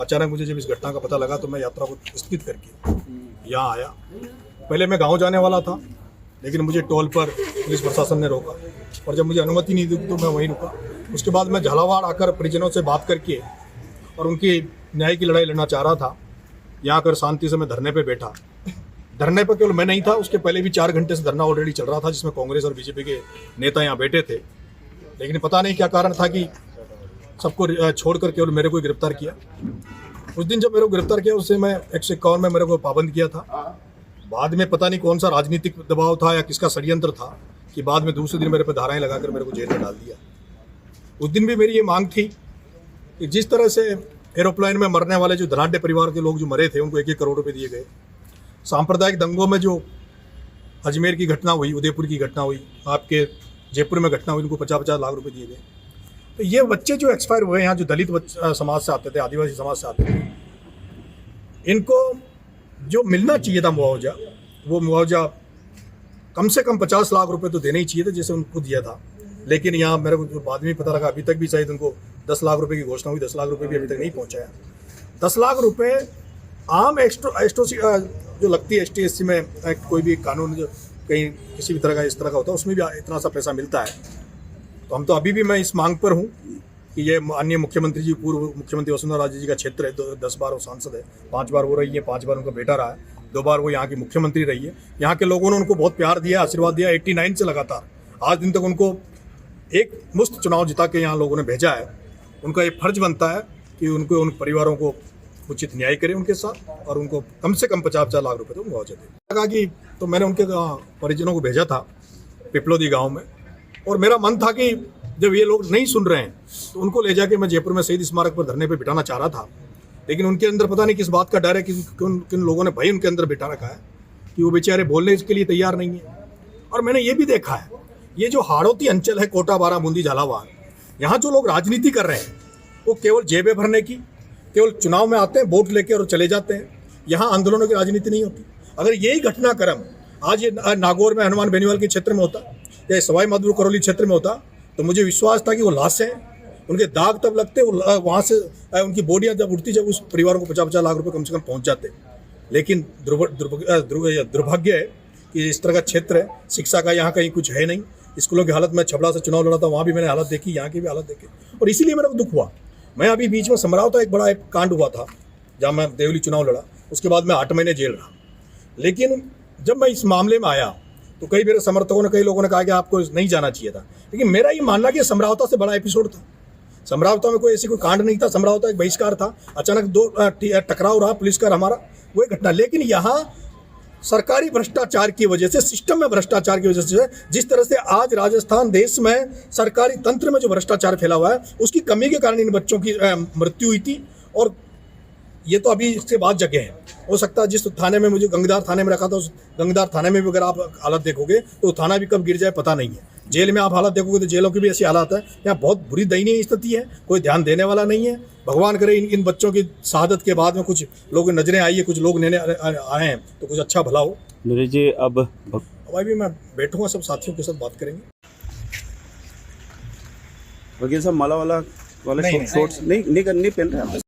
अचानक मुझे जब इस घटना का पता लगा तो मैं यात्रा को स्थगित करके यहाँ आया। पहले मैं गांव जाने वाला था, लेकिन मुझे टोल पर पुलिस प्रशासन ने रोका और जब मुझे अनुमति नहीं दी तो मैं वहीं रुका। उसके बाद मैं झालावाड़ आकर परिजनों से बात करके और उनकी न्याय की लड़ाई लड़ना चाह रहा था। यहाँ आकर शांति से मैं धरने पे बैठा। धरने पर केवल मैं नहीं था, उसके पहले भी 4 घंटे से धरना ऑलरेडी चल रहा था, जिसमें कांग्रेस और बीजेपी के नेता यहाँ बैठे थे। लेकिन पता नहीं क्या कारण था कि सबको छोड़कर केवल मेरे को गिरफ्तार किया। उस दिन जब मेरे को गिरफ्तार किया उससे मैं 151 में मेरे को पाबंद किया था। बाद में पता नहीं कौन सा राजनीतिक दबाव था या किसका षड्यंत्र था कि बाद में दूसरे दिन मेरे पर धाराएं लगाकर मेरे को जेल में डाल दिया। उस दिन भी मेरी ये मांग थी कि जिस तरह से एरोप्लेन में मरने वाले जो धनाढ्य परिवार के लोग जो मरे थे उनको 1-1 करोड़ रुपए दिए गए। सांप्रदायिक दंगों में जो अजमेर की घटना हुई, उदयपुर की घटना हुई, आपके जयपुर में घटना हुई, उनको 50-50 लाख रुपए दिए गए। तो ये बच्चे जो एक्सपायर हुए यहाँ, जो दलित समाज से आते थे, आदिवासी समाज से आते थे, इनको जो मिलना चाहिए था मुआवजा, वो मुआवजा कम से कम 50 लाख रुपए तो देने ही चाहिए थे, जैसे उनको दिया था। लेकिन यहाँ मेरे को बाद में पता लगा अभी तक भी शायद उनको 10 लाख रुपए की घोषणा हुई, 10 लाख रुपए भी अभी तक नहीं पहुँचाया। 10 लाख रुपए आम जो लगती है ST-SC में कोई भी कानून जो कहीं किसी भी तरह का इस तरह का होता है उसमें भी इतना सा पैसा मिलता है। तो हम तो अभी भी मैं इस मांग पर हूँ कि ये माननीय मुख्यमंत्री जी, पूर्व मुख्यमंत्री वसुंधरा राजे जी का क्षेत्र है, 10 बार वो सांसद है, 5 बार वो रही है, 5 बार उनका बेटा रहा है, 2 बार वो यहाँ की मुख्यमंत्री रही है। यहाँ के लोगों ने उनको बहुत प्यार दिया, आशीर्वाद दिया 89 से लगातार आज दिन तक उनको एक मुश्त चुनाव जिता के यहाँ लोगों ने भेजा है। उनका ये फर्ज बनता है कि उनको उन परिवारों को उचित न्याय करें उनके साथ और उनको कम से कम 50-50 लाख रुपए तो मुआवजा दें। लगा कि तो मैंने उनके परिजनों को भेजा था पिपलोदी गाँव में, और मेरा मन था कि जब ये लोग नहीं सुन रहे हैं तो उनको ले जाके मैं जयपुर में शहीद स्मारक पर धरने पे बिठाना चाह रहा था। लेकिन उनके अंदर पता नहीं किस बात का डर है, किन लोगों ने भय उनके अंदर बिठा रखा है कि वो बेचारे बोलने के लिए तैयार नहीं है। और मैंने ये भी देखा है, ये जो हाड़ौती अंचल है, कोटा, बारा, बूंदी, झालावाड़, यहाँ जो लोग राजनीति कर रहे हैं वो केवल जेबें भरने की, केवल चुनाव में आते हैं, वोट लेके और चले जाते हैं। यहाँ आंदोलनों की राजनीति नहीं होती। अगर यही घटनाक्रम आज ये नागौर में हनुमान बेनीवाल के क्षेत्र में होता या सवाई माधोपुर करौली क्षेत्र में होता तो मुझे विश्वास था कि वो लाशें, उनके दाग तब लगते, वो वहाँ से उनकी बॉडियाँ जब उठती, जब उस परिवारों को 50-50 लाख रुपए कम से कम पहुँच जाते। लेकिन दुर्भाग्य है कि इस तरह का क्षेत्र है, शिक्षा का यहाँ कहीं कुछ है नहीं। स्कूलों की हालत, में छबड़ा से चुनाव लड़ा था, वहाँ भी मैंने हालत देखी, यहाँ की भी हालत देखी, और इसीलिए मेरे को दुख हुआ। मैं अभी बीच में समरावता एक बड़ा कांड हुआ था जहाँ मैं देवली चुनाव लड़ा, उसके बाद मैं 8 महीने जेल रहा। लेकिन जब मैं इस मामले में आया तो कई मेरे समर्थकों ने, कई लोगों ने कहा कि आपको नहीं जाना चाहिए था। लेकिन मेरा ये मानना कि समरावता से बड़ा एपिसोड था। समरावता में कोई ऐसी कोई कांड नहीं था, समरावता एक बहिष्कार था, अचानक 2 टकराव रहा पुलिस का हमारा, वो घटना। लेकिन यहाँ सरकारी भ्रष्टाचार की वजह से, सिस्टम में भ्रष्टाचार की वजह से, जिस तरह से आज राजस्थान देश में सरकारी तंत्र में जो भ्रष्टाचार फैला हुआ है, उसकी कमी के कारण इन बच्चों की मृत्यु हुई थी। और ये तो अभी इसके बाद जगह है, हो सकता है जिस थाने में मुझे गंगदार थाने में रखा था, उस गंगदार थाने में भी अगर आप हालत देखोगे तो थाना भी कब गिर जाए पता नहीं है। जेल में आप हालत देखोगे तो जेलों की भी ऐसी हालत है। यहाँ बहुत बुरी दयनीय स्थिति है, कोई ध्यान देने वाला नहीं है। भगवान करे इन बच्चों की शहादत के बाद में कुछ लोग नजरें आई है, कुछ लोग लेने आए हैं तो कुछ अच्छा भला हो। नरेश जी, अब भी मैं बैठूंगा, सब साथियों के साथ बात करेंगे। वकील साहब, माला वाला शॉर्ट्स नहीं पहन रहे हैं।